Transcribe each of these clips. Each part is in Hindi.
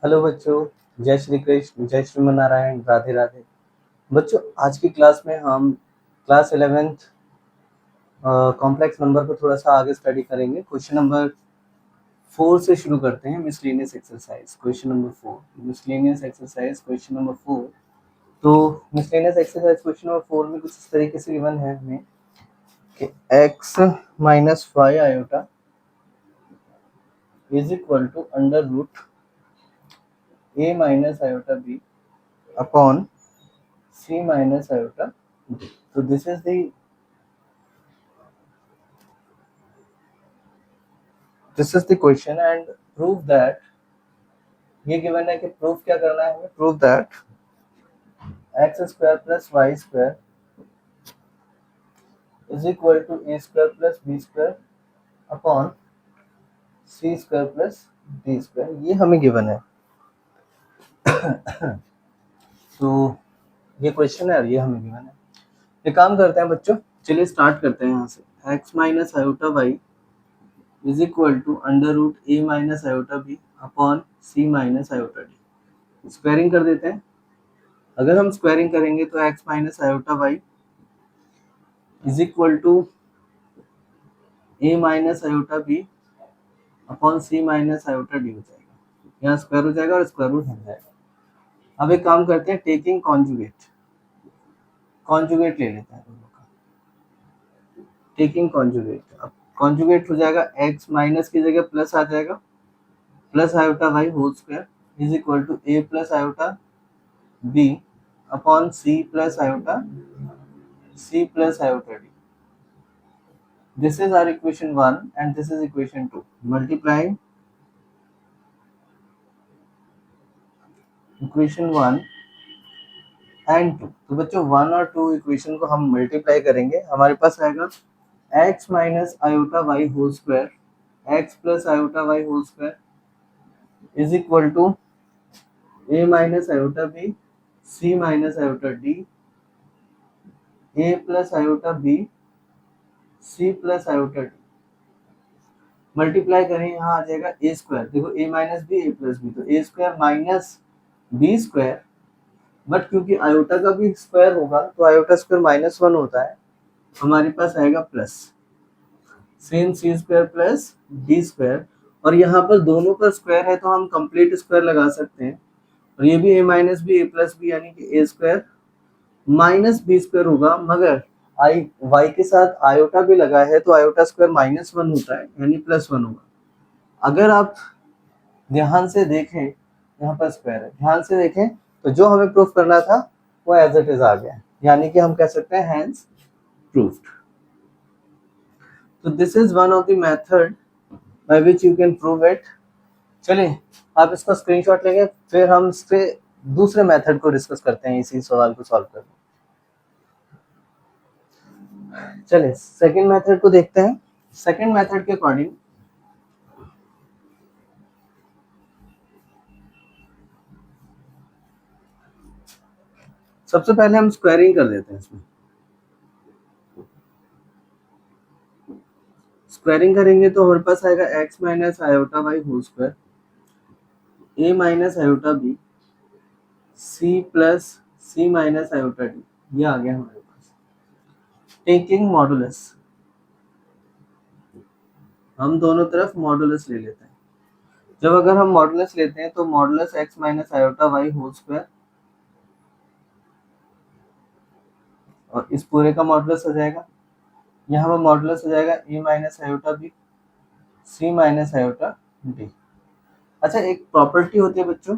हेलो बच्चों, जय श्री कृष्ण, जय श्रीमनारायण, राधे राधे। बच्चों, आज की क्लास में हम क्लास 11th कॉम्प्लेक्स नंबर को थोड़ा सा आगे स्टडी करेंगे। क्वेश्चन नंबर 4 से शुरू करते हैं। Miscellaneous exercise question number 4। Miscellaneous exercise question number 4। तो मिसलेनियस एक्सरसाइज क्वेश्चन नंबर 4 में कुछ इस तरीके से गिवन है हमें कि x minus y iota is equal to under root a minus iota b upon c minus iota d. So this is the question and prove that ये given है कि proof क्या करना है हमें, prove that x square plus y square is equal to a square plus b square upon c square plus d square, ये हमें given है। तो ये क्वेश्चन है और ये हमें given है। एक काम करते हैं बच्चों, चलिए स्टार्ट करते हैं यहाँ से। x minus iota y is equal to under root a minus iota B upon c minus iota d. Squaring कर देते हैं। अगर हम स्क्वायरिंग करेंगे तो x minus iota y is equal to a minus iota B upon c minus iota d हो जाएगा। यहाँ स्क्वायर हो जाएगा और स्क्वायर रूट हट जाएगा। अब एक काम करते हैं, टेकिंग कॉन्जुगेट ले लेते हैं दोनों का। टेकिंग कॉन्जुगेट, अब कॉन्जुगेट हो जाएगा, x माइनस की जगह प्लस आ जाएगा, plus iota Y whole square is equal to a plus iota B upon c plus iota d. This is our equation 1 and this is equation 2. Multiplying equation 1 and 2. तो बच्चों 1 और 2 इक्वेशन को हम मल्टीप्लाई करेंगे। हमारे पास आएगा x minus iota Y whole square x plus iota Y whole square is equal to a minus iota b c minus iota d a plus iota b c plus iota d। Multiply करें, यहाँ आ जाएगा ए स्क्वायर। देखो a minus B A plus B, तो A square minus B square, but क्योंकि आयोटा का भी स्क्वायर होगा तो आयोटा स्क्वायर माइनस 1 होता है, हमारे पास आएगा प्लस सेम सी स्क्वायर प्लस डी स्क्वायर। और यहाँ पर दोनों का स्क्वायर है तो हम कंप्लीट स्क्वायर लगा सकते हैं। और ये भी ए minus B A plus B यानी कि ए स्क्वायर माइनस बी स्क्वायर होगा, मगर आई वाई के साथ आयोटा भी लगा है तो आयोटा स्क्वायर माइनस 1 होता है यानी प्लस 1 होगा। अगर आप ध्यान से देखें, यहाँ पर स्क्वायर है, ध्यान से देखें तो जो हमें प्रूफ करना था वो एज इट इज आ गया, यानी कि हम कह सकते हैं हैंस प्रूफ्ड। तो this is one of the method by which you can prove it. चलिए आप इसका स्क्रीनशॉट लेंगे, फिर हम इसके दूसरे मेथड को डिस्कस करते हैं इसी सवाल को सॉल्व करने। चलिए सेकंड मेथड को देखते हैं। सेकंड मेथड के अकॉर्डिंग सबसे पहले हम स्क्वायरिंग कर देते हैं। इसमें स्क्वायरिंग करेंगे तो हमारे पास आएगा x minus iota Y whole square A minus iota B C plus C minus iota D, ये आ गया हमारे पास। टेकिंग मॉडुलस, हम दोनों तरफ मॉडुलस ले लेते हैं। जब अगर हम मॉडुलस लेते हैं तो modulus x minus iota Y whole square और इस पूरे का मॉडुलस हो जाएगा, यहाँ पर मॉडुलस हो जाएगा a minus iota B C minus iota d. अच्छा, एक प्रॉपर्टी होती है बच्चों,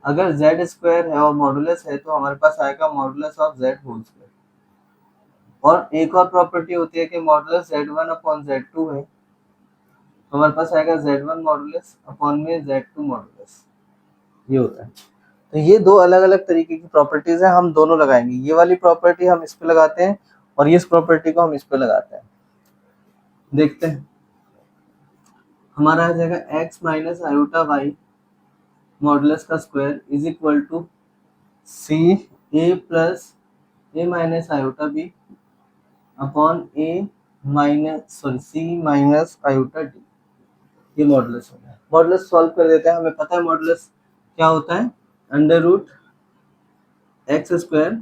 अगर z स्क्वायर है और मॉडुलस है तो हमारे पास आएगा modulus of z whole square. और एक और प्रॉपर्टी होती है कि मॉडुलस z1 अपॉन z2 है तो हमारे पास आएगा z1 मॉडुलस अपॉन में z2 मॉडुलस, ये होता है। तो ये दो अलग अलग तरीके की प्रॉपर्टीज है, हम दोनों लगाएंगे। ये वाली प्रॉपर्टी हम इस पे लगाते हैं और इस प्रॉपर्टी को हम इस पे लगाते हैं। देखते हैं, हमारा आ जाएगा x minus iota Y modulus का square is equal to C A plus A minus iota B upon A minus C minus iota D. ये मॉडुलस हो गया। मॉडुलस सॉल्व कर देते हैं, हमें पता है मॉडुलस क्या होता है, under root X square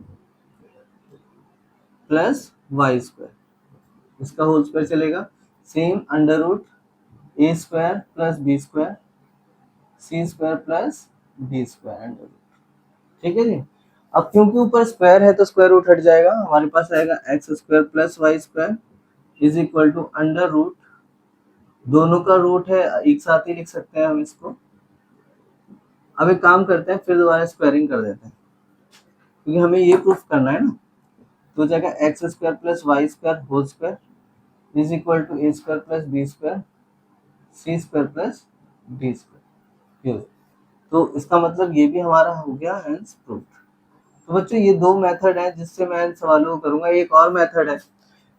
plus Y square, इसका होल स्क्वायर चलेगा। Same under root A square plus B square C square plus B square under root, ठीक है जी। अब क्योंकि ऊपर स्क्वायर है तो स्क्वायर रूट हट जाएगा, हमारे पास आएगा x square plus Y square is equal to under root, दोनों का रूट है एक साथ ही लिख सकते हैं हम इसको। अब एक काम करते हैं, फिर दोबारा स्क्वायरिंग कर देते हैं क्योंकि हमें ये प्रूफ करना है ना। तो जाएगा x square plus Y square whole square is equal to a square plus B square C square plus D square. तो इसका मतलब ये भी हमारा हो गया हेंस प्रूफ। तो बच्चों ये दो मेथड है जिससे मैं इन सवालों को करूंगा। एक और मेथड है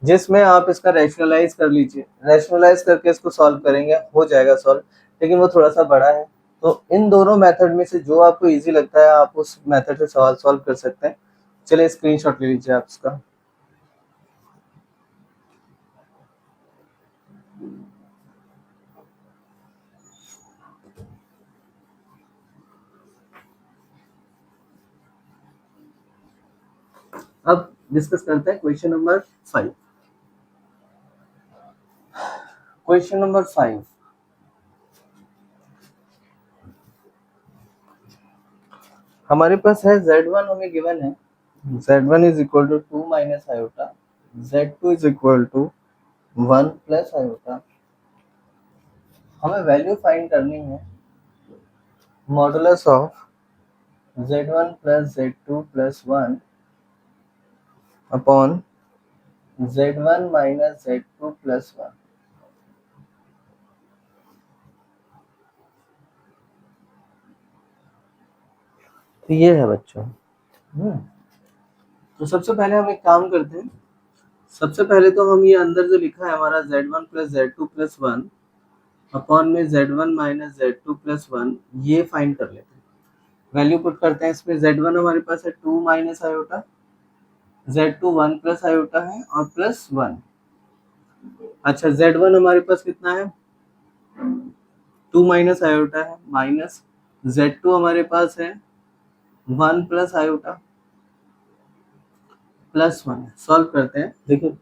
जिसमें आप इसका रैशनलाइज कर लीजिए, रैशनलाइज करके इसको सॉल्व करेंगे, हो जाएगा सॉल्व, लेकिन वो थोड़ा सा बड़ा है। तो इन दोनों मेथड में से जो आपको इजी लगता है आप उस मेथड से सवाल सॉल्व कर सकते हैं। चलिए स्क्रीनशॉट ले लीजिए आप इसका। अब डिस्कस करते हैं क्वेश्चन नंबर 5। क्वेश्चन नंबर 5, हमारे पास है z1 हमें गिवन है, z1 is equal to 2 minus iota, z2 is equal to 1 plus iota. हमें वैल्यू फाइंड करनी है modulus of z1 plus z2 plus 1 upon z1 minus z2 plus 1। तो ये है बच्चों। तो सबसे पहले हम एक काम करते हैं, सबसे पहले तो हम ये अंदर जो लिखा है हमारा z1 plus z2 plus 1 upon में z1 माइनस z2 प्लस 1 ये फाइंड कर लेते हैं। वैल्यू पुट करते हैं इसमें, z1 हमारे पास है 2 minus iota, z2 1 plus iota है और प्लस 1। अच्छा z1 हमारे पास कितना है 2 माइनस आयोटा है, माइनस z2 हमारे पास है 1 प्लस आयोटा प्लस 1 है। सॉल्व करते हैं, देखिए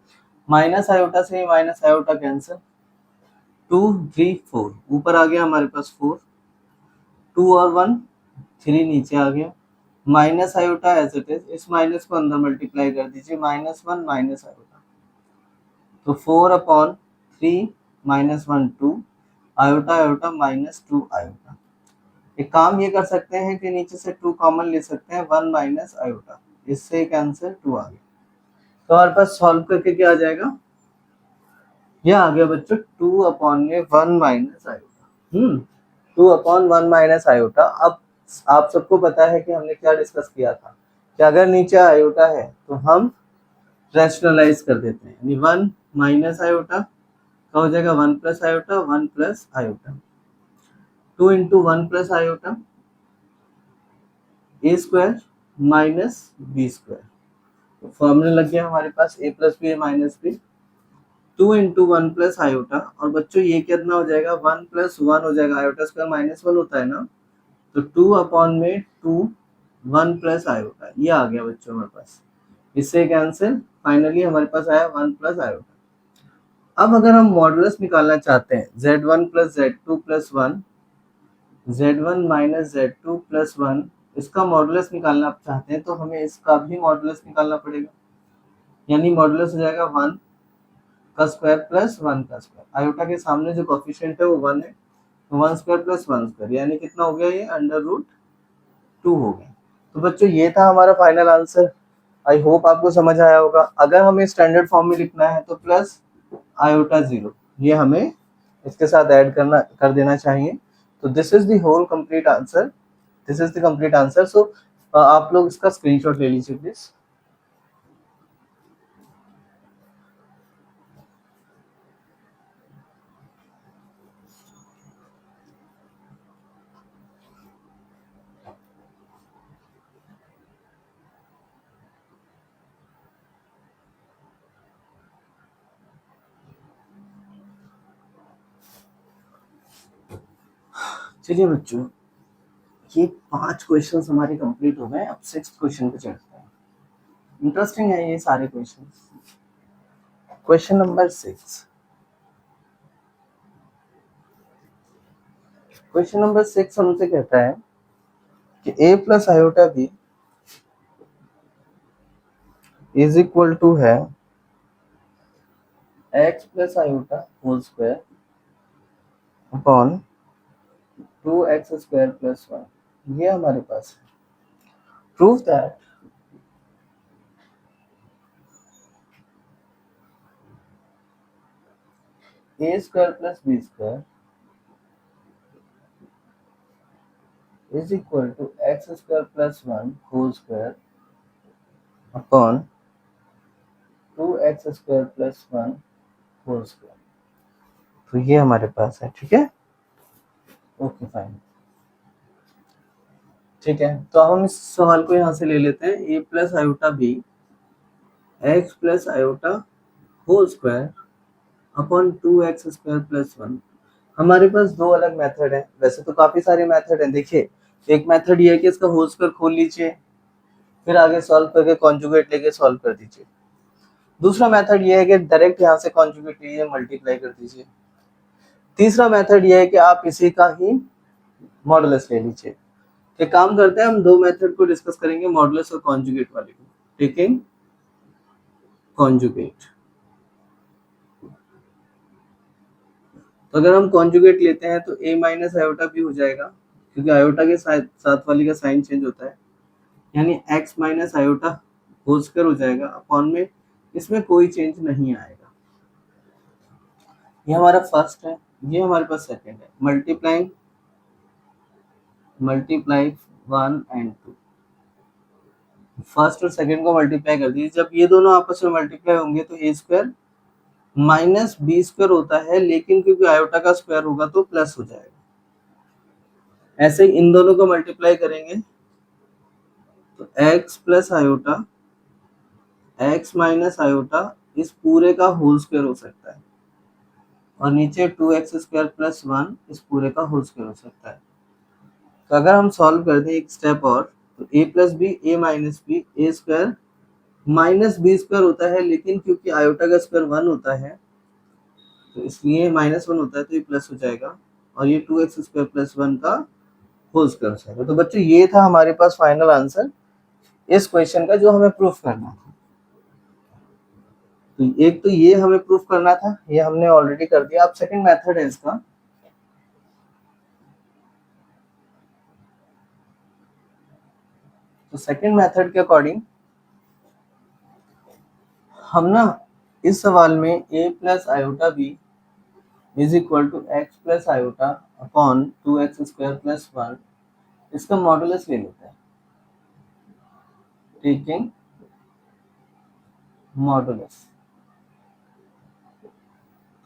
माइनस आयोटा से माइनस आयोटा कैंसिल, 2 3 4 ऊपर आ गया हमारे पास 4, 2 और 1 3 नीचे आ गया, minus iota as it is, इस माइनस को अंदर मल्टीप्लाई कर दीजिए, -1 माइनस आयोटा, तो 4 अपॉन 3 -1 2 आयोटा आयोटा -2 आयोटा। एक काम ये कर सकते हैं कि नीचे से 2 कॉमन ले सकते हैं, 1 माइनस आयोटा, इससे कैंसिल 2 आ गया। तो हमारे पास सॉल्व करके क्या आ जाएगा, यह आ गया बच्चों 2 अपॉन में 1 minus iota. 2 upon 1 minus iota. अब आप सबको पता है कि हमने क्या डिस्कस किया था कि अगर नीचे आयोटा है तो हम रैशनलाइज कर देते हैं, यानी 1 माइनस आयोटा का हो जाएगा 1 plus iota, 1 plus iota, 2 into 1 plus iota A square minus B square. Formula लग गया हमारे पास A plus B minus B, 2 into 1 plus iota, और बच्चों ये कितना हो जाएगा 1 प्लस 1 हो जाएगा, आयोटा स्क्वायर -1 होता है ना, तो 2 अपॉन में 2 1 प्लस आयोटा, ये आ गया बच्चों हमारे पास, इससे कैंसिल, फाइनली हमारे पास आया 1 प्लस आयोटा। अब अगर हम मॉडुलस निकालना चाहते हैं z1 plus z2 plus 1, z1 minus z2 plus 1, इसका मॉडुलस निकालना आप चाहते हैं तो हमें इसका भी मॉडुलस निकालना पड़ेगा, यानी मॉडुलस हो जाएगा 1 का स्क्वायर प्लस 1 का स्क्वायर, आयोटा के सामने जो कोफिशिएंट है वो 1 है, तो 1 स्क्वायर प्लस 1 स्क्वायर, यानी कितना हो गया ये √2 हो गया। तो बच्चों ये था हमारा फाइनल आंसर। आई होप आपको समझ आया होगा। अगर हमें स्टैंडर्ड फॉर्म में लिखना है तो प्लस आयोटा 0 ये हमें इसके साथ ऐड कर देना चाहिए। तो this is the whole complete answer, this is the complete answer. So आप लोग इसका स्क्रीनशॉट ले लीजिए प्लीज। चलिए बच्चों, ये 5 क्वेश्चंस हमारे कंप्लीट हो गए। अब 6th क्वेश्चन पे चलते हैं। इंटरेस्टिंग है ये सारे questions. Question number 6। Question number 6 हमसे कहता है कि a plus iota b is equal to है x plus iota whole square upon 2x square plus 1। ये हमारे पास है। Prove that a square plus b square is equal to x square plus 1 whole square upon 2x square plus 1 whole square. तो ये हमारे पास है। ठीक है, ओके फाइन। ठीक है, तो हम इस सवाल को यहाँ से ले लेते हैं। a plus iota b x plus iota whole square upon 2x square plus 1। हमारे पास दो अलग मेथड है। वैसे तो काफी सारे मेथड हैं। देखिए, एक मेथड ये है कि इसका होल स्क्वायर खोल लीजिए, फिर आगे सॉल्व करके कॉन्जुगेट लेके सॉल्व कर दीजिए। दूसरा मेथड ये है कि डायरेक्ट यहाँ से कॉन्जुगेट लीजिए, मल्टीप्लाई कर दीजिए। तीसरा मेथड ये है कि आप इसी का ही मॉडुलस ले लीजिए। एक काम करते हैं, हम दो मेथड को डिस्कस करेंगे, मॉडुलस और कॉन्जुगेट वाले को। Taking conjugate. तो अगर हम कॉन्जुगेट लेते हैं तो a माइनस आयोटा भी हो जाएगा, क्योंकि आयोटा के साथ वाली का साइन चेंज होता है, यानी x minus iota whole square हो जाएगा अपॉन में इसमें कोई चेंज नहीं आएगा। ये हमारा फर्स्ट है, ये हमारे पास सेकंड है। Multiply 1 and 2। फर्स्ट और सेकंड को मल्टीप्लाई कर दीजिए। जब ये दोनों आपस में मल्टीप्लाई होंगे तो a square minus B square होता है, लेकिन क्योंकि आयोटा का स्क्वायर होगा तो प्लस हो जाएगा। ऐसे ही इन दोनों को मल्टीप्लाई करेंगे तो x plus iota x minus iota इस पूरे का होल स्क्वायर हो सकता है, और नीचे 2x स्क्वायर प्लस 1 इस पूरे का होल स्क्वायर हो सकता है। तो अगर हम सॉल्व कर दें एक स्टेप और, तो a plus b a minus B a square minus B square होता है, लेकिन क्योंकि आयोटा का स्क्वायर 1 होता है तो इसलिए माइनस 1 होता है, तो ये प्लस हो जाएगा, और ये 2x स्क्वायर प्लस 1 का होल स्क्वायर हो जाएगा। तो बच्चों, ये था हमारे पास फाइनल आंसर इस क्वेश्चन का, जो हमें प्रूफ करना था। तो एक तो ये हमें प्रूफ करना था, ये हमने ऑलरेडी कर दिया। अब सेकंड मेथड है इसका। तो सेकंड मेथड के अकॉर्डिंग हम ना इस सवाल में a plus iota b is equal to x plus iota upon 2x square plus 1 इसका मॉडुलस ले लेते हैं। टेकिंग मॉडुलस,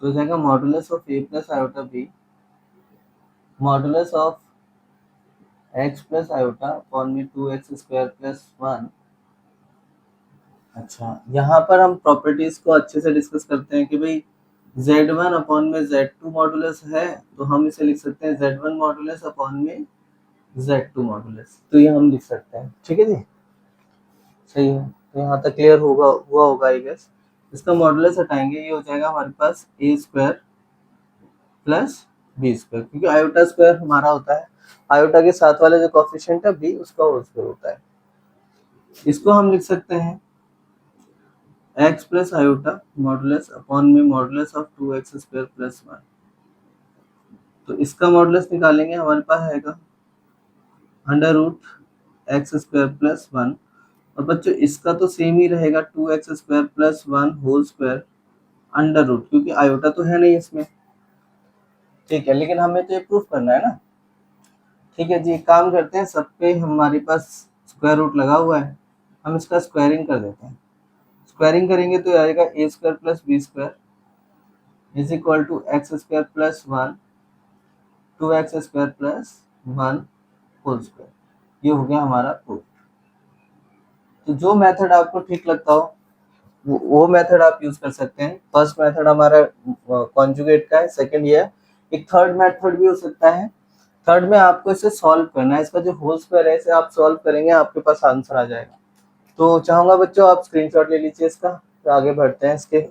तो जाएगा modulus of a plus iota b modulus of x plus iota upon में 2x स्क्वायर प्लस 1। अच्छा, यहाँ पर हम प्रॉपर्टीज को अच्छे से डिस्कस करते हैं कि भाई z1 अपॉन में z2 मॉडुलस है, तो हम इसे लिख सकते हैं z1 मॉडुलस अपॉन में z2 मॉडुलस। तो ये हम लिख सकते हैं। ठीक है जी, सही है। तो यहाँ तक क्लियर हुआ होगा आई गेस। इसका मॉडुलस हटाएंगे, ये हो जाएगा हमारे पास a square plus B square, क्योंकि आयोटा स्क्वायर हमारा होता है, आयोटा के साथ वाला जो कोफिशिएंट है b उसका होल स्क्वायर होता है। इसको हम लिख सकते हैं x plus iota modulus upon में modulus of 2x square plus 1। तो इसका मॉडुलस निकालेंगे, हमारे पास आएगा under root X square plus 1। और बच्चों, इसका तो सेम ही रहेगा 2x square plus 1 whole square under root, क्योंकि आयोटा तो है नहीं इसमें। ठीक है, लेकिन हमें तो ये प्रूफ करना है ना। ठीक है जी, एक काम करते हैं, सब पे हमारे पास स्क्वायर रूट लगा हुआ है, हम इसका स्क्वायरिंग कर देते हैं। स्क्वायरिंग करेंगे तो आएगा a square plus B square is equal to x square plus 1 2x square plus 1 whole square. ये हो गया हमारा प्रूफ। तो जो मेथड आपको ठीक लगता हो वो मेथड आप यूज कर सकते हैं। फर्स्ट मेथड हमारा कॉन्जुगेट का है, सेकंड ये है। एक थर्ड मेथड भी हो सकता है। थर्ड में आपको इसे सॉल्व करना है, इसका जो होल स्क्वायर है इसे आप सॉल्व करेंगे, आपके पास आंसर आ जाएगा। तो चाहूंगा बच्चों आप स्क्रीनशॉट ले लीजिए इसका, तो आगे बढ़ते हैं इसके।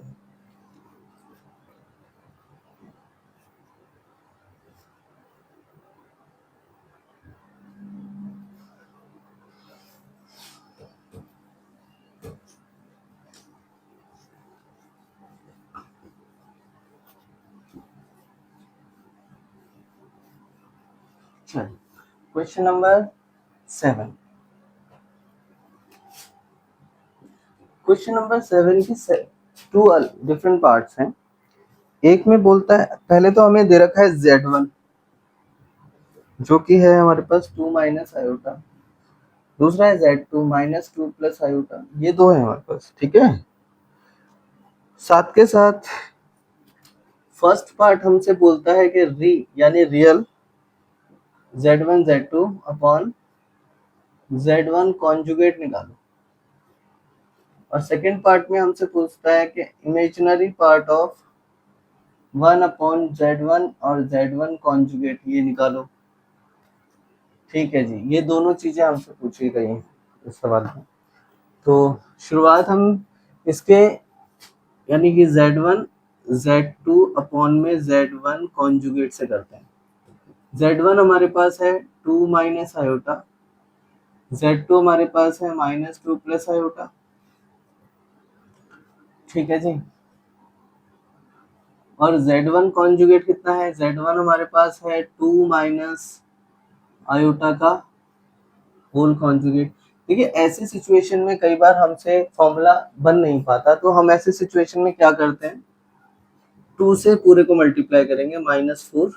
Question number 7। क्वेश्चन नंबर 7 की 2 डिफरेंट पार्ट्स हैं। एक में बोलता है, पहले तो हमें दे रखा है z1 जो कि है हमारे पास 2 माइनस आयोटा, दूसरा है z2 माइनस 2 प्लस आयोटा, ये दो है हमारे पास, ठीक है। साथ के साथ फर्स्ट पार्ट हमसे बोलता है कि यानी real z1 z2 upon z1 conjugate निकालो, और सेकेंड पार्ट में हमसे पूछता है कि imaginary part of 1 upon z1 और z1 कॉन्जुगेट ये निकालो। ठीक है जी, ये दोनों चीजें हमसे पूछी गई हैं इस सवाल में। तो शुरुआत हम इसके यानी कि z1 z2 अपॉन में z1 कॉन्जुगेट से करते हैं। z1 हमारे पास है 2 माइनस आयोटा, z2 हमारे पास है माइनस 2 प्लस आयोटा, ठीक है जी। और z1 कॉन्जुगेट कितना है, z1 हमारे पास है 2 माइनस आयोटा का होल कॉन्जुगेट। देखिए ऐसी सिचुएशन में कई बार हमसे फॉर्मूला बन नहीं पाता, तो हम ऐसी सिचुएशन में क्या करते हैं, 2 से पूरे को मल्टीप्लाई करेंगे, -4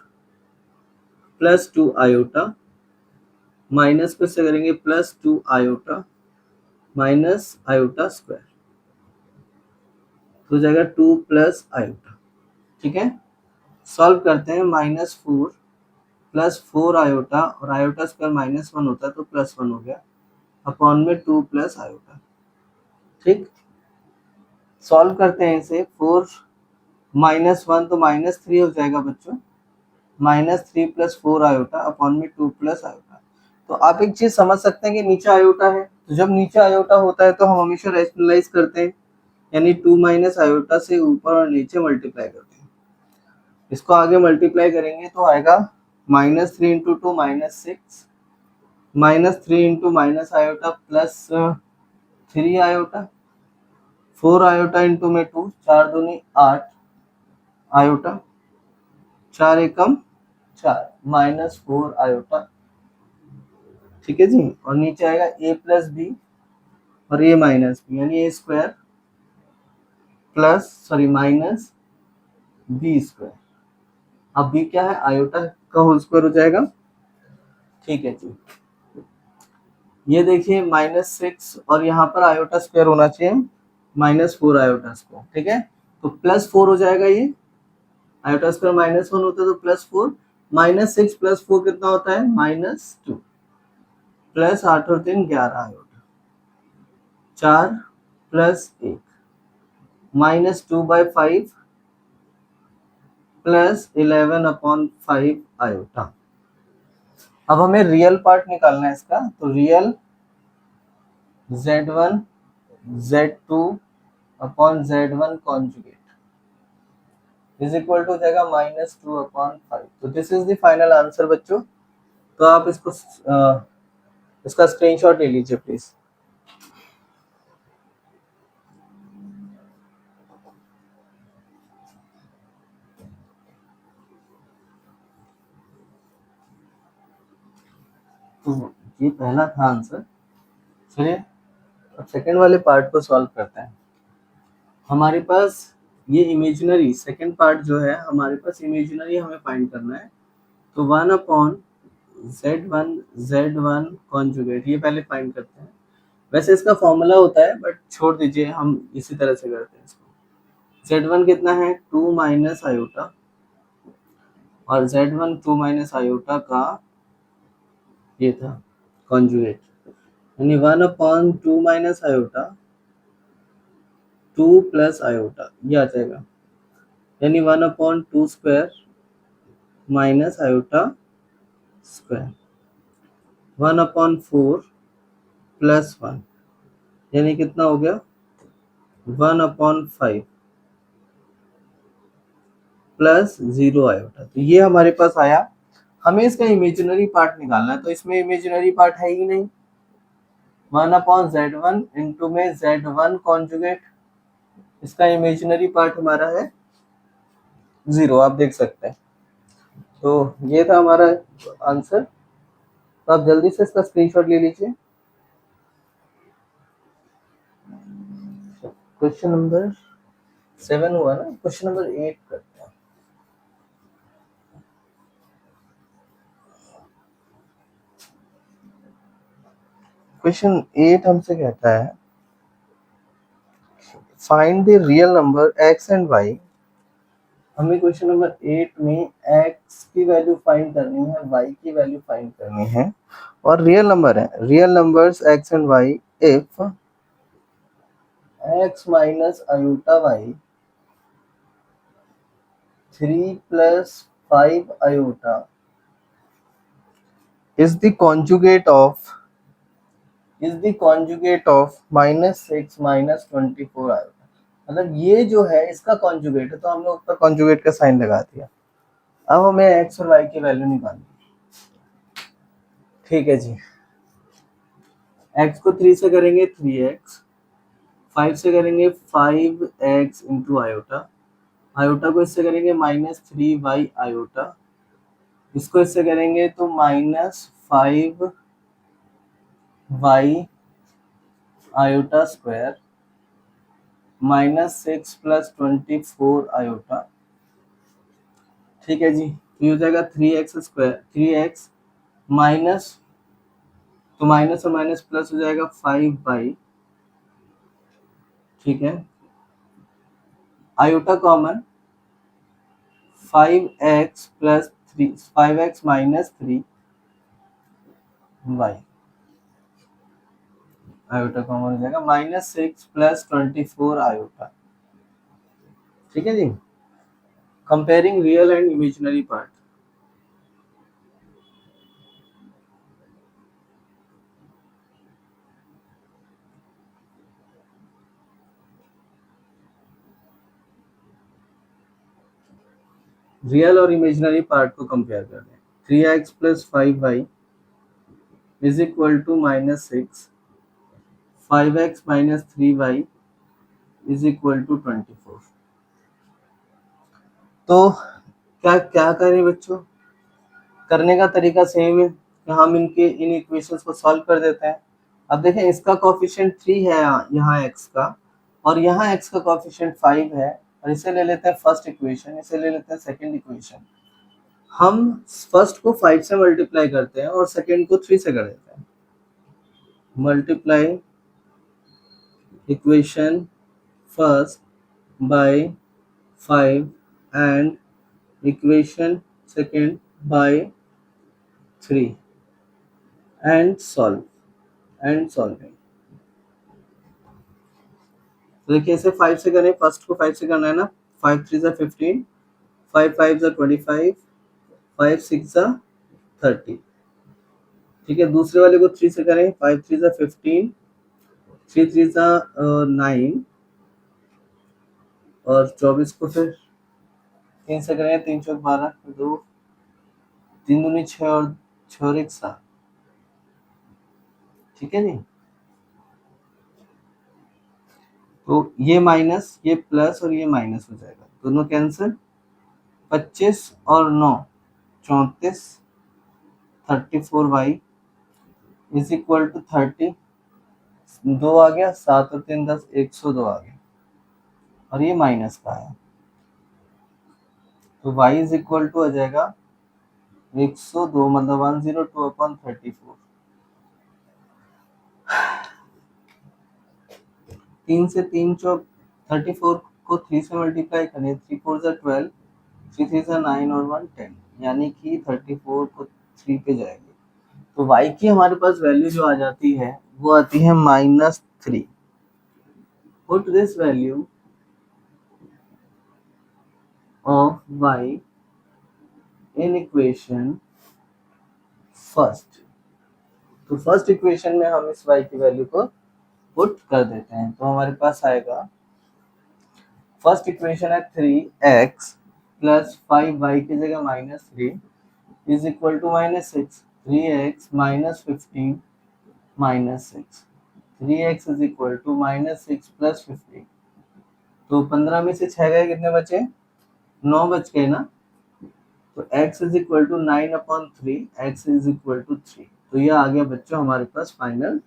प्लस 2 आयोटा, माइनस को से करेंगे +2 आयोटा माइनस आयोटा स्क्वायर, तो हो जाएगा 2 प्लस आयोटा, ठीक है। सॉल्व करते हैं, -4 प्लस 4 आयोटा, और आयोटा स्क्वायर -1 होता है तो +1 हो गया, अपॉन में 2 प्लस आयोटा, ठीक। सॉल्व करते हैं इसे, 4 -1 तो -3 हो जाएगा बच्चों, -3 प्लस 4 आयोटा अपॉन में 2 प्लस आयोटा। तो आप एक चीज समझ सकते हैं कि नीचे आयोटा है, तो जब नीचे आयोटा होता है तो हम हमेशा रैशनलाइज करते हैं, यानी 2 माइनस आयोटा से ऊपर और नीचे मल्टीप्लाई करते हैं। इसको आगे मल्टीप्लाई करेंगे तो आएगा -3 into 2 -6, -3 into minus iota plus 3 iota, 4 iota into में 2, 4 दूनी 8 आयोटा, 4 एकम 4 -4 आयोटा, ठीक है जी। और नीचे आएगा a प्लस बी और a माइनस बी, यानी a square plus minus B square. अब b क्या है, आयोटा का होल स्क्वायर हो जाएगा, ठीक है जी। ये देखिए -6 और यहाँ पर आयोटा स्क्वायर होना चाहिए -4 आयोटा स्क्वायर, ठीक है। तो +4 हो जाएगा, ये आयोटा स्क्वायर -1 होता है तो +4, -6 प्लस 4 कितना होता है, -2, प्लस 8 और 3 11 iota, 4 plus 1 -2/5 plus 11 upon 5 iota. अब हमें रियल पार्ट निकालना है इसका, तो real z1 z2 upon z1 conjugate is equal to हो जाएगा -2 अपॉन 5। तो this is the final answer बच्चों। तो आप इसको इसका स्क्रीनशॉट ले लीजिए प्लीज। तो ये पहला था आंसर। चलिए अब सेकंड वाले पार्ट को सॉल्व करते हैं। हमारे पास ये इमेजिनरी सेकंड पार्ट जो है, हमारे पास इमेजिनरी हमें फाइंड करना है, तो 1 अपॉन z1 कॉन्जुगेट ये पहले फाइंड करते हैं। वैसे इसका फॉर्मूला होता है बट छोड़ दीजिए, हम इसी तरह से करते हैं इसको। z1 कितना है, 2 माइनस आयोटा, और z1 2 माइनस आयोटा का ये था कॉन्जुगेट, यानी 1 upon 2 minus iota 2 plus iota ये आ जाएगा, यानी 1 upon 2 square minus iota square 1/4 plus 1 यानी कितना हो गया 1/5 प्लस 0 आयोटा। तो ये हमारे पास आया। हमें इसका इमेजिनरी पार्ट निकालना है, तो इसमें इमेजिनरी पार्ट है ही नहीं। 1/z1 इंटू में z1 कॉन्जुगेट, इसका इमेजिनरी पार्ट हमारा है 0, आप देख सकते हैं। तो ये था हमारा आंसर। तो आप जल्दी से इसका स्क्रीनशॉट ले लीजिए। क्वेश्चन नंबर 7 हुआ ना, क्वेश्चन नंबर 8 करते हैं। क्वेश्चन 8 हमसे कहता है find the real number x and y। हमें क्वेश्चन नंबर 8 में x की वैल्यू फाइंड करनी है, y की वैल्यू फाइंड करनी है, और रियल नंबर है, real numbers x and y if x minus iota y 3 plus 5 iota is the conjugate of -6 minus 24 iota. मतलब ये जो है इसका कॉन्जुगेट है, तो हमने ऊपर कॉन्जुगेट का साइन लगा दिया। अब हमें x और y की वैल्यू निकालनी है। ठीक है जी, x को 3 से करेंगे 3x, 5 से करेंगे 5x इंटू आयोटा, आयोटा को इससे करेंगे -3y आयोटा, इसको इससे करेंगे तो -5y iota square -6 plus 24 iota. ठीक है जी, तो ये हो जाएगा 3x स्क्वायर, 3x माइनस, तो माइनस और माइनस प्लस हो जाएगा 5y। ठीक है, iota common 5x plus 3, 5x minus 3y, iota common हो जाएगा -6 प्लस 24 आयोटा। ठीक है जी, comparing real and imaginary part. Real और इमेजिनरी पार्ट को कंपेयर कर रहे हैं। 3x plus 5y is equal to -6, 5x minus 3y is equal to 24। तो क्या क्या करें बच्चों, करने का तरीका सेम है कि हम इन इक्वेशंस को सॉल्व कर देते हैं। अब देखें, इसका कोफिशिएंट 3 है यहाँ x का, और यहाँ x का कोफिशिएंट 5 है, और इसे ले लेते हैं फर्स्ट इक्वेशन, इसे ले लेते हैं सेकंड इक्वेशन। हम फर्स्ट को 5 से मल्टीप्लाई करते हैं और सेकंड को 3 से कर देते हैं। Multiply equation first by 5 and equation second by 3 and solving. तो देखिए, इसे 5 से करें, फर्स्ट को 5 से करना है ना, 5 3 ज़ा 15, 5 5 ज़ा 25, 5 6 ज़ा 30। ठीक है, दूसरे वाले को 3 से करें, 5 3 ज़ा 15, 3 3 ज़ा 9, और 24 को फिर 3 से करें, 3 चौक 12, 2 3 दूनी 6 और 6 और 1 7। ठीक है जी, तो ये माइनस, ये प्लस, और ये माइनस हो जाएगा, दोनों कैंसिल। 25 और 9 34, 34y इज इक्वल टू 30, 2 आ गया, 7 और 3 10, 102 आ गया, और ये माइनस का है, तो y इज इक्वल टू आ जाएगा 102, मतलब 102/34। 3 से 3 चौक 34 को 3 से मल्टीप्लाई करें, 3 4 ज़ा 12, 3 3 ज़ा 9 और 1 10, यानी कि 34 को 3 पे जाएगी, तो y की हमारे पास वैल्यू जो आ जाती है वो आती है -3। Put this value of y in equation first, तो फर्स्ट इक्वेशन में हम इस y की वैल्यू को पुट कर देते हैं, तो हमारे पास आएगा फर्स्ट इक्वेशन है 3x प्लस 5y की जगह -3 is equal to -6, 3x minus 15 -6, 3x is equal to -6 plus 15, तो 15 में से 6 गए, कितने बचे? 9 बच गए ना, तो x is equal to 9/3, x is equal to 3, तो ये आ गया बच्चों हमारे पास फाइनल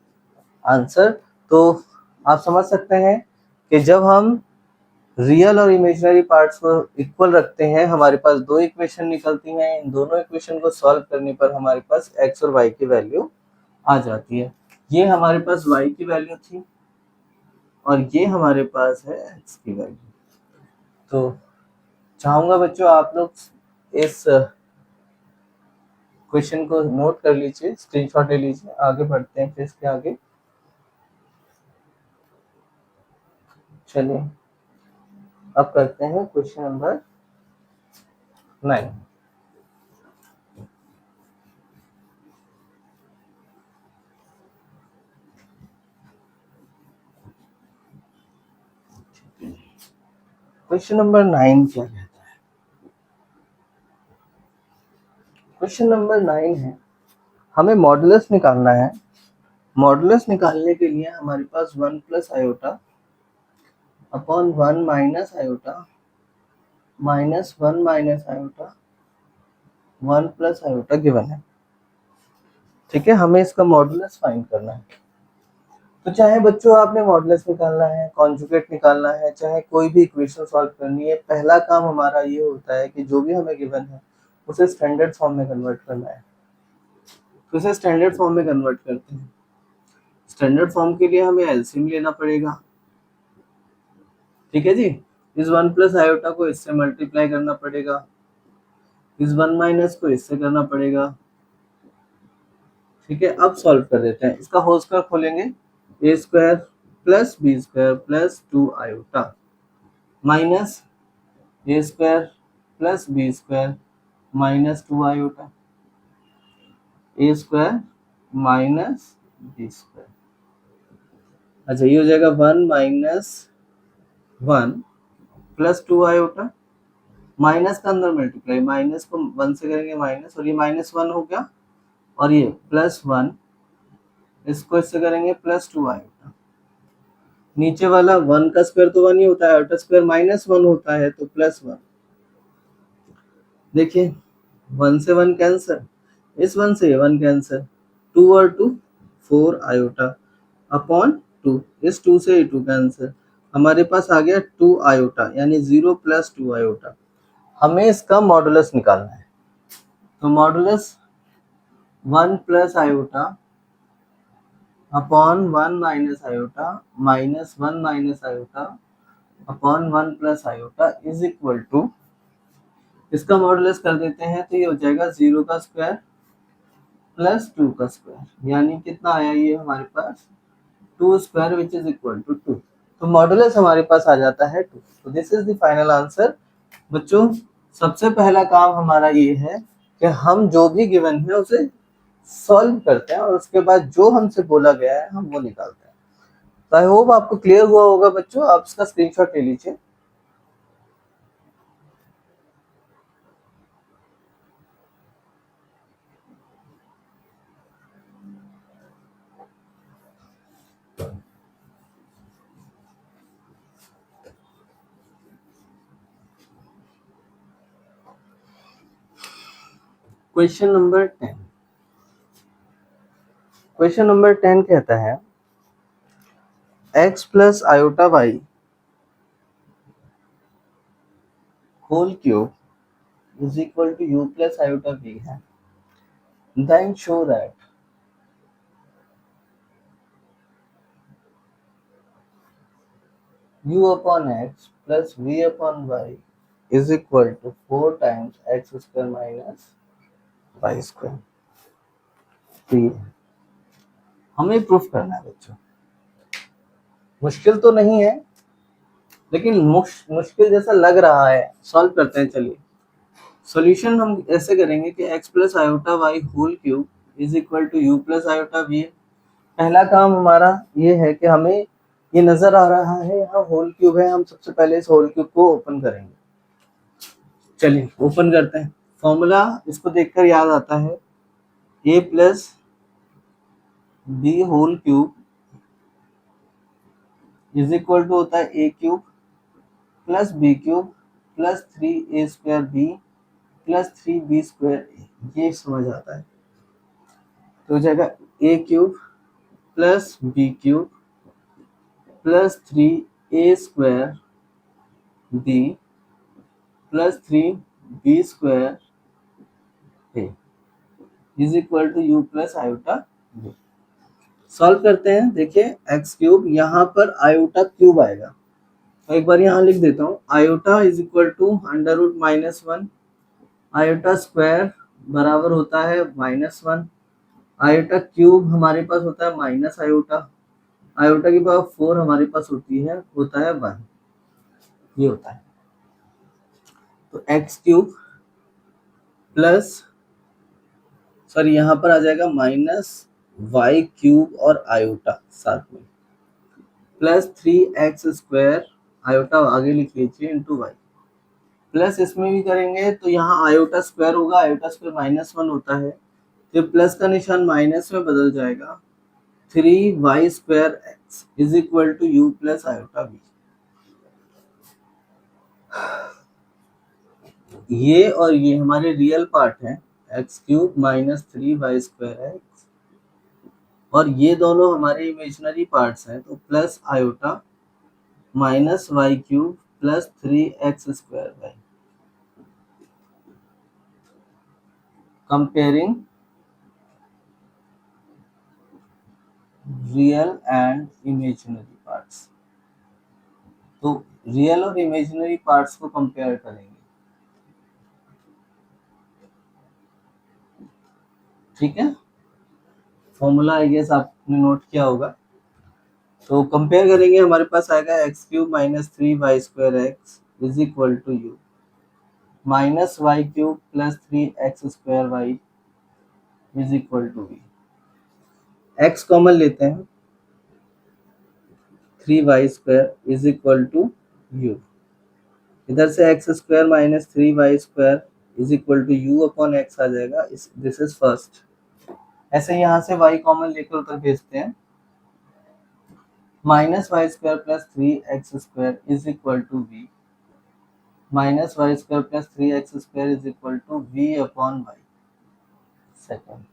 आंसर। तो आप समझ सकते हैं कि जब हम रियल और इमेजिनरी पार्ट्स को इक्वल रखते हैं, हमारे पास दो इक्वेशन निकलती हैं, इन दोनों इक्वेशन को सॉल्व करने पर हमारे पास x और y की वैल्यू आ जाती है। ये हमारे पास y की वैल्यू थी और ये हमारे पास है x की वैल्यू। तो चाहूंगा बच्चों आप लोग इस क्वेश्चन को नोट कर लीजिए, स्क्रीनशॉट ले लीजिए, आगे बढ़ते हैं फिर इसके आगे। चलिए अब करते हैं क्वेश्चन नंबर 9। क्वेश्चन नंबर 9 क्या कहता है? क्वेश्चन नंबर 9 है, हमें मॉडुलस निकालना है। मॉडुलस निकालने के लिए हमारे पास 1 plus iota upon 1 minus iota minus 1 minus iota 1 plus iota given है। ठीक है, हमें इसका मॉडुलस फाइंड करना है। तो चाहे बच्चों आपने मॉडुलस निकालना है, कॉन्जुगेट निकालना है, चाहे कोई भी इक्वेशन सॉल्व करनी है, पहला काम हमारा ये होता है कि जो भी हमें गिवन है उसे स्टैंडर्ड फॉर्म में कन्वर्ट करना है। तो इसे स्टैंडर्ड फॉर्म में कन्वर्ट करते हैं। स्टैंडर्ड फॉर्म के लिए हमें एलसीएम लेना पड़ेगा। ठीक है जी, इस 1 प्लस आयोटा को इससे मल्टीप्लाई करना पड़ेगा, इस 1 माइनस को इससे करना पड़ेगा। ठीक है, अब सॉल्व कर देते हैं। इसका होल स्क्वायर खोलेंगे, A square plus B square plus 2 iota minus A square plus B square minus 2 iota, A square minus B square. अच्छा, ये हो जाएगा 1 माइनस 1 प्लस 2 आयोटा, माइनस का अंदर मल्टीप्लाई, माइनस को 1 से करेंगे माइनस, और ये -1 हो गया, और ये +1 इसको इससे करेंगे +2 आयोटा। नीचे वाला 1 का स्क्वायर तो 1 ही होता है, आयोटा स्क्वायर -1 होता है, तो +1। देखिए 1 से 1 कैंसिल, इस 1 से 1 कैंसिल, 2 और 2 4 आयोटा अपॉन 2, इस 2 से 2 कैंसिल, हमारे पास आ गया 2 आयोटा, यानी 0 + 2 आयोटा। हमें इसका मॉडुलस निकालना है। तो modulus 1 plus iota upon 1 minus iota minus 1 minus iota upon 1 plus iota is equal to, इसका मॉडुलस कर देते हैं तो ये हो जाएगा 0 का स्क्वायर प्लस 2 का स्क्वायर, यानी कितना आया ये हमारे पास 2 square which is equal to 2। तो मॉडुलस हमारे पास आ जाता है 2। तो this is the final answer. बच्चों सबसे पहला काम हमारा ये है कि हम जो भी गिवन है उसे सॉल्व करते हैं और उसके बाद जो हमसे बोला गया है हम वो निकालते हैं। तो आई होप आपको क्लियर हुआ होगा बच्चों, आप इसका स्क्रीनशॉट ले लीजिए। क्वेश्चन नंबर 10, क्वेश्चन नंबर 10 कहता है x plus iota Y whole cube is equal to u plus iota v है, then show that u upon x plus v upon y is equal to 4 times x square minus y square। तो ये हमें प्रूफ करना है बच्चों, मुश्किल तो नहीं है लेकिन मुश्किल जैसा लग रहा है। सॉल्व करते हैं। चलिए सॉल्यूशन हम ऐसे करेंगे कि x plus iota Y whole cube is equal to you plus iota v. पहला काम हमारा ये है कि हमें ये नजर आ रहा है यहाँ होल क्यूब है, हम सबसे पहले इस होल क्यूब को ओपन करेंगे। चलिए ओपन करते हैं। फॉर्मूला इसको देखकर याद आता है, A plus B whole cube is equal to होता है A cube plus B cube plus 3a² B plus 3b² A. ये समझ आता है तो हो जाएगा A cube plus B cube plus 3a² B plus 3b² A is equal to you plus iota B. Solve करते हैं। देखिए एक्स क्यूब, यहाँ पर आयोटा क्यूब आएगा तो एक बार यहाँ लिख देता हूँ, iota is equal to under root -1, iota square बराबर होता है -1, आयोटा क्यूब हमारे पास होता है माइनस आयोटा, आयोटा की पावर 4 हमारे पास होता है 1, ये होता है। तो एक्स क्यूब प्लस सॉरी यहाँ पर आ जाएगा -y क्यूब और आयोटा साथ में प्लस 3x² आयोटा आगे लिख लीजिए इंटू वाई, प्लस इसमें भी करेंगे तो यहाँ आयोटा स्क्वायर होगा, आयोटा स्क्वायर -1 होता है, तो प्लस का निशान माइनस में बदल जाएगा, 3y² is equal to you plus iota B. ये और ये हमारे रियल पार्ट है, एक्स क्यूब माइनस 3y² और ये दोनों हमारे इमेजिनरी पार्ट्स हैं, तो plus iota minus y cube plus 3x²y। Comparing real and imaginary parts, तो रियल और इमेजिनरी पार्ट्स को कंपेयर करेंगे। ठीक है, फॉर्मूला आई गेस आपने नोट किया होगा। तो कंपेयर करेंगे, हमारे पास आएगा x cube minus 3y² is equal to u minus y cube plus 3x² y is equal to v. X common लेते हैं, 3y² is equal to you, इधर से x² minus 3y² is equal to U upon X आ जाएगा, दिस इज फर्स्ट। ऐसे यहाँ से y कॉमन लेकर उधर भेजते हैं, -y² plus 3x² is equal to v -y² plus 3x² is equal to v upon y second.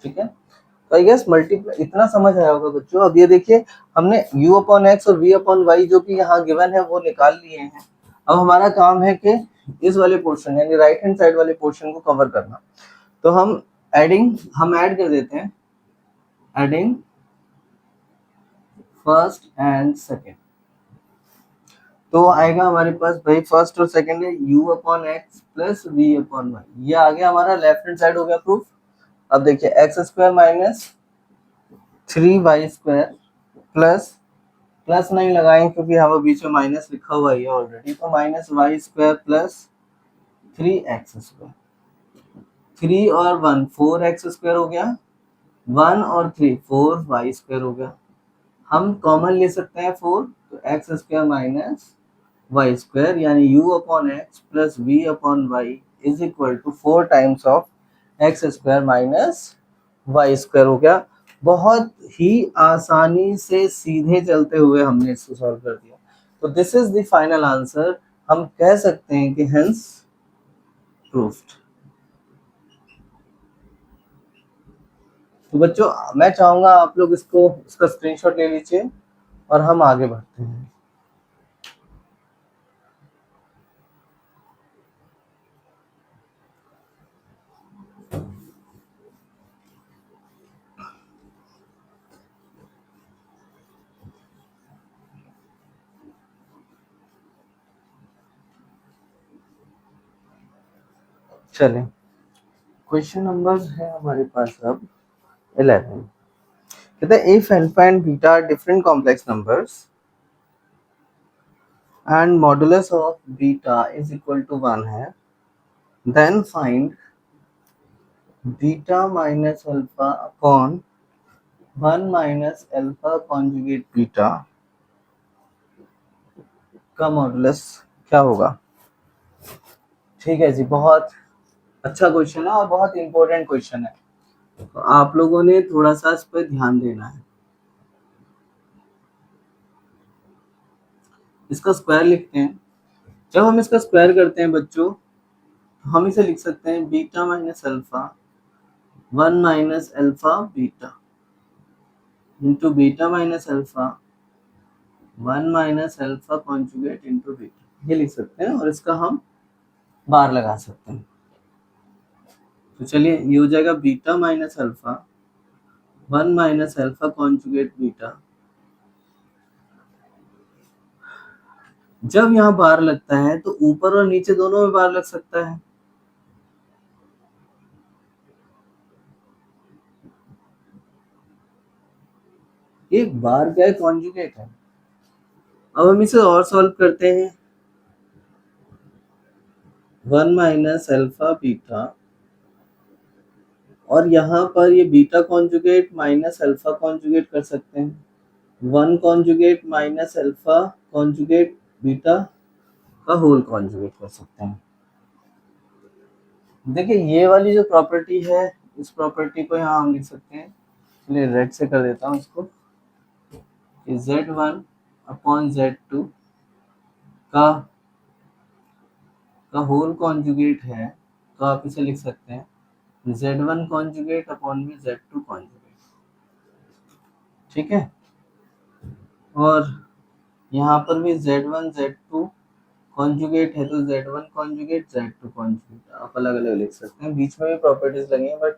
ठीक है, तो आई गेस मल्टीप्लाई इतना समझ आया होगा बच्चों। अब ये देखिए हमने u अपॉन एक्स और v अपॉन वाई जो कि यहाँ गिवन है वो निकाल लिए हैं। अब हमारा काम है कि इस वाले पोर्शन यानी राइट हैंड साइड वाले पोर्शन को कवर करना। तो हम ऐड कर देते हैं, एडिंग फर्स्ट एंड सेकेंड, तो आएगा हमारे पास भाई फर्स्ट और सेकेंड है u upon x plus v upon y. ये आ गया हमारा लेफ्ट हैंड साइड हो गया प्रूफ। अब देखिए x² माइनस 3y² प्लस नहीं लगाएंगे क्योंकि यहाँ पर बीच में माइनस लिखा हुआ है ऑलरेडी, तो -y² प्लस 3x², 3 और 1 4x² हो गया, 1 और 3 4y² हो गया। हम कॉमन ले सकते हैं 4, तो x² माइनस y² यानी u upon x plus v upon y is equal to 4 times of x² minus y² हो गया। बहुत ही आसानी से सीधे चलते हुए हमने इसको सॉल्व कर दिया। तो this is the final answer, हम कह सकते हैं कि हेंस प्रूफ्ड। तो बच्चों मैं चाहूंगा आप लोग इसका स्क्रीनशॉट ले लीजिए और हम आगे बढ़ते हैं। चलें, क्वेश्चन नंबर है हमारे पास अब 11। कहते हैं if alpha and beta are different complex numbers and modulus of beta is equal to 1 है, then find beta minus alpha upon 1 minus alpha conjugate beta का मॉडुलस क्या होगा। ठीक है जी, बहुत अच्छा क्वेश्चन है और बहुत इंपॉर्टेंट क्वेश्चन है, तो आप लोगों ने थोड़ा सा इस पर ध्यान देना है। इसका स्क्वायर लिखते हैं। जब हम इसका स्क्वायर करते हैं बच्चों, तो हम इसे लिख सकते हैं beta minus alpha 1 minus alpha beta into beta minus alpha 1 minus alpha conjugate into beta, ये लिख सकते हैं और इसका हम बार लगा सकते हैं। तो चलिए, ये हो जाएगा beta minus alpha 1 minus alpha conjugate beta. जब यहाँ बार लगता है तो ऊपर और नीचे दोनों में बार लग सकता है। एक बार क्या है, कॉन्जुगेट है। अब हम इसे और सॉल्व करते हैं। 1 माइनस अल्फा बीटा, और यहाँ पर ये beta conjugate minus alpha conjugate कर सकते हैं। 1 conjugate minus alpha conjugate beta का होल कॉन्जुगेट कर सकते हैं। देखिए, ये वाली जो प्रॉपर्टी है, इस प्रॉपर्टी को यहाँ हम लिख सकते हैं। चलिए रेड से कर देता हूँ इसको। Z1 अपॉन Z2 का होल कॉन्जुगेट है, तो आप इसे लिख सकते हैं Z1 कॉन्जुगेट अपॉन में Z2 कॉन्जुगेट। ठीक है, और यहाँ पर भी Z1 Z2 कॉन्जुगेट है, तो Z1 कॉन्जुगेट Z2 कॉन्जुगेट आप अलग अलग लिख सकते हैं। बीच में भी प्रॉपर्टीज लगी हैं, बट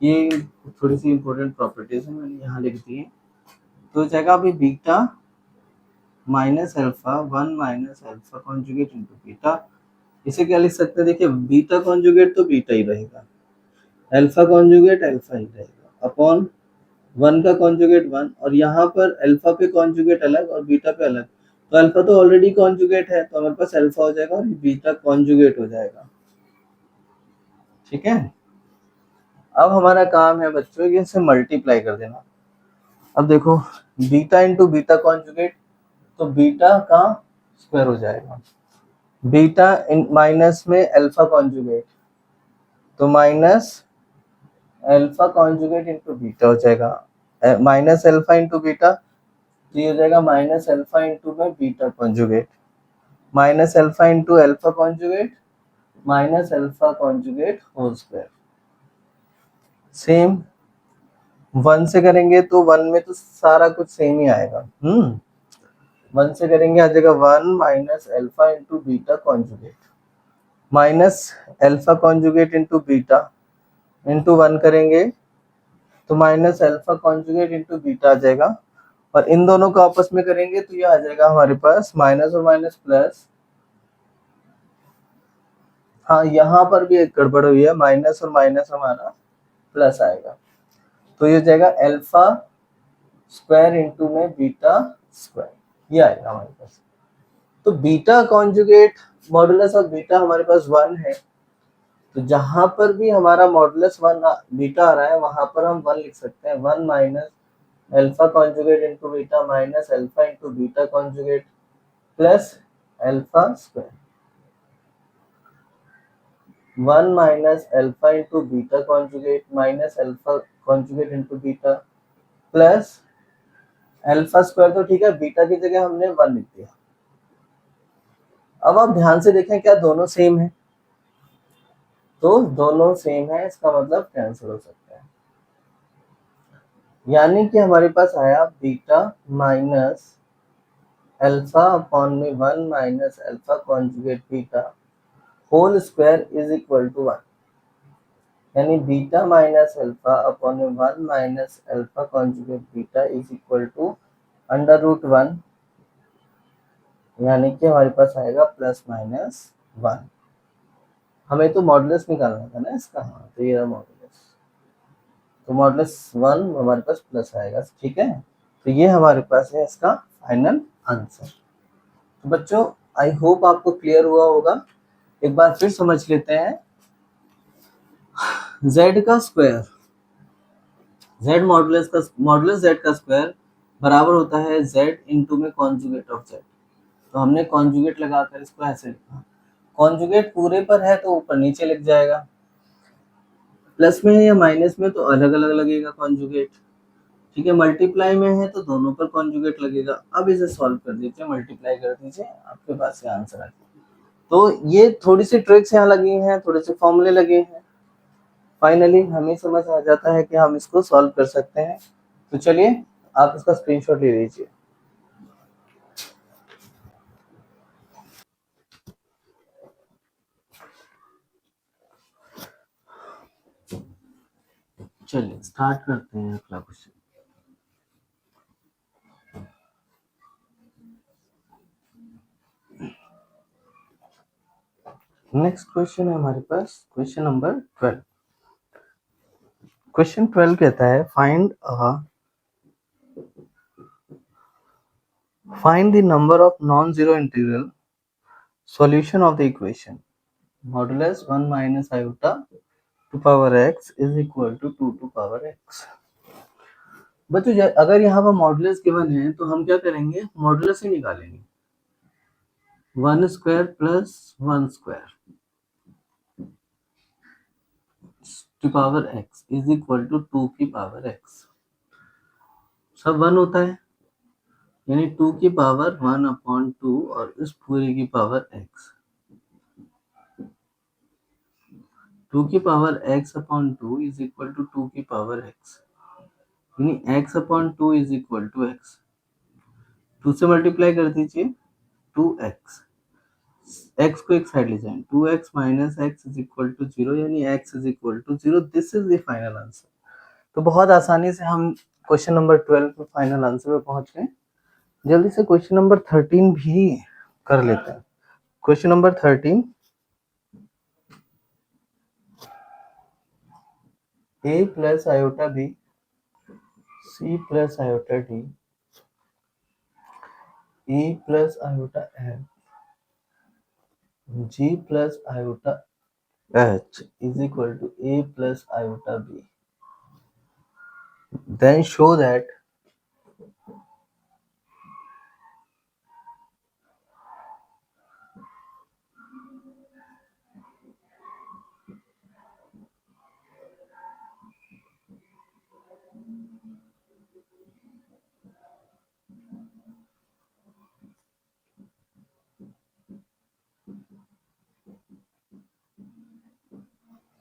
ये थोड़ी सी इंपॉर्टेंट प्रॉपर्टीज है, मैंने यहाँ लिख दी है। तो जगह अभी beta minus alpha 1 minus alpha conjugate into beta, इसे क्या लिख सकते हैं। देखिए, बीटा कॉन्जुगेट तो बीटा ही रहेगा, अल्फा कॉन्जुगेट अल्फा ही रहेगा, अपॉन 1 का कॉन्जुगेट 1, और यहाँ पर अल्फा पे कॉन्जुगेट अलग और बीटा पे अलग। तो अल्फा तो ऑलरेडी कॉन्जुगेट है, तो हमारे पास अल्फा हो जाएगा और बीटा कॉन्जुगेट हो जाएगा। ठीक है, अब हमारा काम है बच्चों ये इसे मल्टीप्लाई कर देना। अब देखो, बीटा इंटू बीटा कॉन्जुगेट, तो बीटा का स्क्वायर हो जाएगा। बीटा माइनस में अल्फा कॉन्जुगेट, तो minus alpha conjugate into beta हो जाएगा। माइनस अल्फा इंटू बीटा, तो ये हो जाएगा माइनस अल्फा इंटू में beta conjugate, minus alpha into alpha conjugate minus alpha conjugate whole square. Same 1 से करेंगे तो 1 में तो सारा कुछ सेम ही आएगा। 1 से करेंगे आ जाएगा 1 minus alpha into beta conjugate, minus alpha conjugate into beta into 1 करेंगे तो minus alpha conjugate into beta आ जाएगा, और इन दोनों को आपस में करेंगे तो ये आ जाएगा हमारे पास माइनस और माइनस प्लस। हाँ, यहाँ पर भी एक गड़बड़ हुई है, माइनस और माइनस हमारा प्लस आएगा, तो ये हो जाएगा अल्फा स्क्वायर इंटू में बीटा स्क्वायर, ये आएगा हमारे पास। तो beta conjugate modulus of beta हमारे पास 1 है, तो जहां पर भी हमारा मॉडुलस 1 बीटा आ रहा है वहां पर हम 1 लिख सकते हैं। 1 minus alpha conjugate into beta minus alpha into beta conjugate plus alpha square, 1 minus alpha into beta conjugate minus alpha conjugate into beta plus alpha square. तो ठीक है, बीटा की जगह हमने 1 लिख दिया। अब आप ध्यान से देखें, क्या दोनों सेम है? तो दोनों सेम है, इसका मतलब कैंसिल हो सकता है, यानी कि हमारे पास आया बीटा माइनस अल्फा अपॉन में 1 minus alpha conjugate beta whole square is equal to 1, यानी बीटा माइनस अल्फा अपॉन में 1 minus alpha conjugate beta is equal to under root 1, यानी कि हमारे पास आएगा प्लस माइनस 1। हमें तो मॉडुलस निकालना था ना इसका, हाँ, तो ये रहा मॉडुलस, तो मॉडुलस 1 हमारे पास प्लस आएगा। ठीक है, तो ये हमारे पास है इसका फाइनल आंसर। तो बच्चों, आई होप आपको क्लियर हुआ होगा। एक बार फिर समझ लेते हैं। z का स्क्वायर, z मॉडुलस z का स्क्वायर बराबर होता है z इंटू में कॉन्जुगेट ऑफ z। तो हमने कॉन्जुगेट लगाकर इसको ऐसे लिखा, कॉन्जुगेट पूरे पर है तो ऊपर नीचे लिख जाएगा, प्लस में है या माइनस में तो अलग अलग लगेगा कॉन्जुगेट, ठीक है। मल्टीप्लाई में है तो दोनों पर कॉन्जुगेट लगेगा। अब इसे सॉल्व कर दीजिए, मल्टीप्लाई कर दीजिए, आपके पास ये आंसर आ गया। तो ये थोड़ी सी ट्रिक्स यहाँ लगी हैं, थोड़े से फॉर्मूले लगे हैं, फाइनली हमें समझ आ जाता है कि हम इसको सॉल्व कर सकते हैं। तो चलिए आप इसका स्क्रीनशॉट ले लीजिए। चलिए स्टार्ट करते हैं अगला क्वेश्चन। नेक्स्ट क्वेश्चन है हमारे पास क्वेश्चन नंबर 12। क्वेश्चन 12 कहता है find the number of non zero integral solution of the equation modulus 1 minus iota to power x is equal to 2 to power x। बच्चों अगर यहाँ पर मॉडुलस गिवन है तो हम क्या करेंगे, मॉडुलस ही निकालेंगे, 1 square plus 1 square to power x is equal to 2 की पावर x। सब 1 होता है यानी 2 की पावर 1/2 और इस पूरे की पावर x, 2 की power x/2 is equal to 2 की पावर x, यानी x/2 is equal to x। 2 से मल्टीप्लाई कर दीजिए, 2x, x को एक साइड ले जाएं, 2x minus x is equal to 0, यानी x is equal to 0। This is the final answer. तो बहुत आसानी से हम क्वेश्चन नंबर 12 पे फाइनल आंसर पे पहुंच गए। जल्दी से क्वेश्चन नंबर 13 भी कर लेते हैं। Question number 13, a plus iota b c plus iota d e plus iota f g plus iota h is equal to a plus iota b, then show that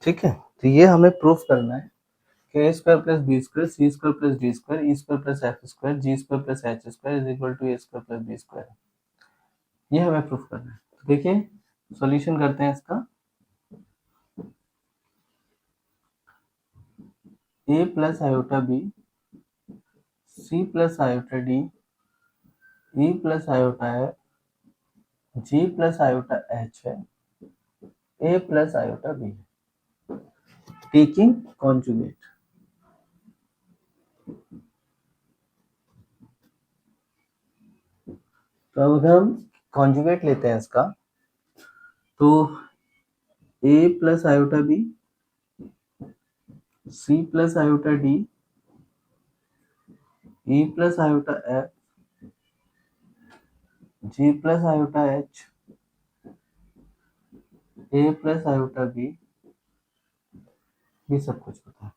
ठीक है। तो ये हमें प्रूफ करना है कि a square plus B square C square plus D square e square plus F square g square plus H square is equal to a square plus B square. ये हमें प्रूफ करना है। तो देखिए सॉल्यूशन करते हैं इसका। a plus iota B C plus iota D E plus iota F G plus iota H है, a प्लस आयोटा बी है, टेकिंग कॉन्जुगेट। तो अब अगर हम कॉन्जुगेट लेते हैं इसका, तो a plus iota B C plus iota D E plus iota F G plus iota H A plus iota B, ये सब कुछ होता है।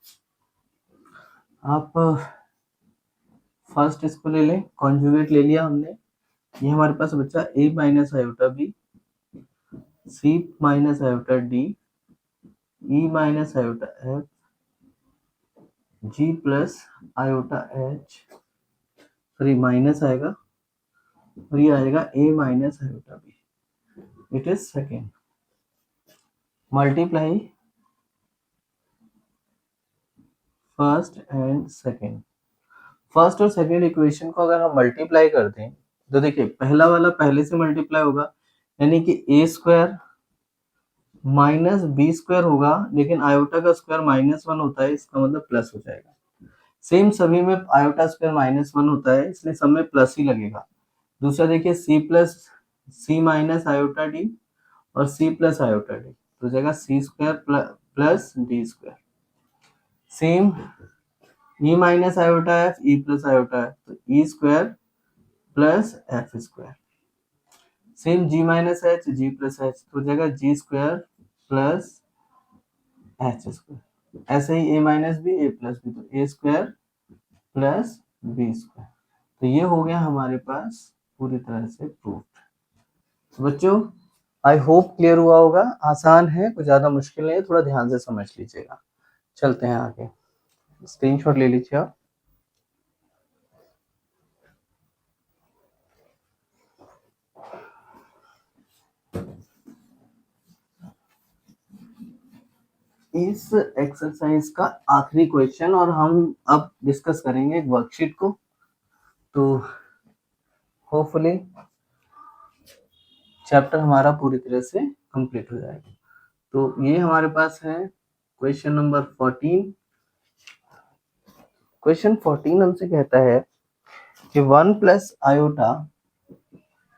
आप फर्स्ट इसको ले लें, कॉन्जुगेट ले लिया हमने, ये हमारे पास बचा a minus iota B C minus iota D E minus iota F G plus iota H, sorry minus आएगा और ये आएगा a minus iota B. It is second multiply first and second. First और सेकेंड इक्वेशन को अगर हम मल्टीप्लाई कर दें तो देखिए पहला वाला पहले से मल्टीप्लाई होगा, यानी कि a square minus B square होगा, लेकिन आयोटा का स्क्वायर -1 होता है, इसका मतलब प्लस हो जाएगा। सेम सभी में आयोटा स्क्वायर -1 होता है, इसलिए सब में प्लस ही लगेगा। दूसरा देखिए सी माइनस आयोटा डी और सी प्लस आयोटा डी, तो हो जाएगा C square plus D square. Same E minus iota F E plus iota F, तो E square plus F square. Same G minus H G plus H, तो हो जाएगा G square plus H square. ऐसे ही A minus B A plus B, तो A square plus B square. तो ये हो गया हमारे पास पूरी तरह से प्रूफ। तो बच्चों आई होप क्लियर हुआ होगा, आसान है, कुछ ज्यादा मुश्किल नहीं है, थोड़ा ध्यान से समझ लीजिएगा। चलते हैं आगे, स्क्रीनशॉट ले लीजिए आप। इस एक्सरसाइज का आखिरी क्वेश्चन, और हम अब डिस्कस करेंगे एक वर्कशीट को, तो होपफुली चैप्टर हमारा पूरी तरह से कंप्लीट हो जाएगा। तो ये हमारे पास है क्वेश्चन नंबर 14। क्वेश्चन 14 हमसे कहता है कि 1 plus iota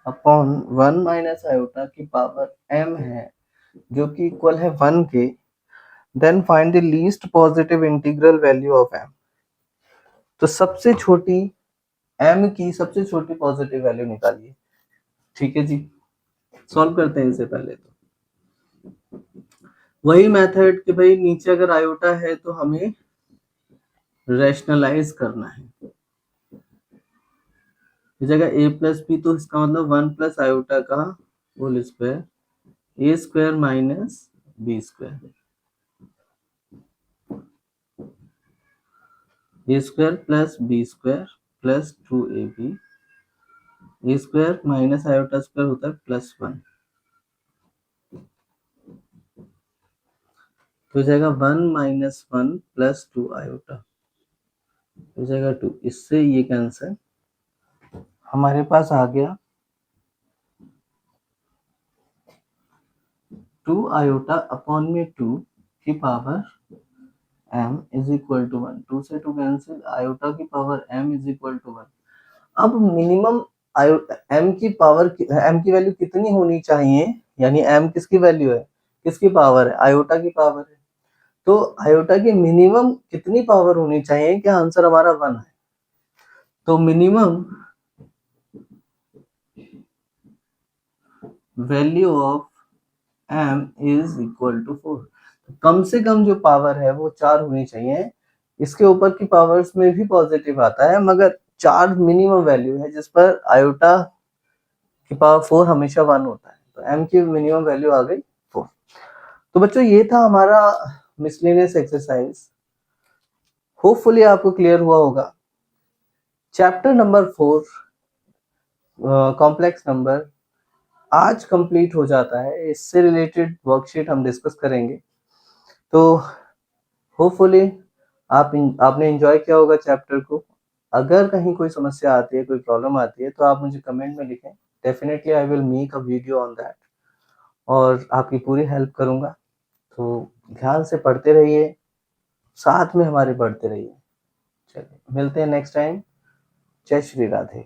upon 1 minus iota की पावर m है, जो कि इक्वल है 1 के, then find the least positive integral value of m। तो सबसे छोटी m की सबसे छोटी पॉजिटिव वैल्यू निकालिए। ठीक है जी, सॉल्व करते हैं इसे। पहले तो वही मेथड कि भाई नीचे अगर आयोटा है तो हमें रैशनलाइज करना है। इस जगह a प्लस बी, तो इसका मतलब 1 प्लस आयोटा का whole square, A square minus B square, A square plus B square plus 2ab, A square minus iota square होता है प्लस 1, तो हो जाएगा 1 माइनस 1 प्लस 2 आयोटा, हो जाएगा 2। इससे ये कैंसिल, हमारे पास आ गया 2 आयोटा अपॉन में 2 की power m is equal to 1। 2 से 2 कैंसिल, आयोटा की power m is equal to 1। अब मिनिमम m की वैल्यू कितनी होनी चाहिए, यानी m किसकी वैल्यू है, किसकी पावर है, आयोटा की पावर है। तो आयोटा की मिनिमम कितनी पावर होनी चाहिए कि आंसर हमारा 1 है। तो minimum value of m is equal to 4। कम से कम जो पावर है वो 4 होनी चाहिए। इसके ऊपर की पावर्स में भी पॉजिटिव आता है, मगर 4 मिनिमम वैल्यू है जिस पर आयोटा की पावर 4 हमेशा 1 होता है। तो m की मिनिमम वैल्यू आ गई 4। तो बच्चों ये था हमारा मिसलेनियस एक्सरसाइज, होपफुली आपको क्लियर हुआ होगा। चैप्टर नंबर 4 कॉम्प्लेक्स नंबर आज कंप्लीट हो जाता है। इससे रिलेटेड वर्कशीट हम डिस्कस करेंगे। तो होपफुली आपने एंजॉय किया होगा चैप्टर को। अगर कहीं कोई समस्या आती है, कोई प्रॉब्लम आती है, तो आप मुझे कमेंट में लिखें। Definitely I will make a video on that और आपकी पूरी हेल्प करूंगा। तो ध्यान से पढ़ते रहिए, साथ में हमारे पढ़ते रहिए। चलिए मिलते हैं नेक्स्ट टाइम। जय श्री राधे।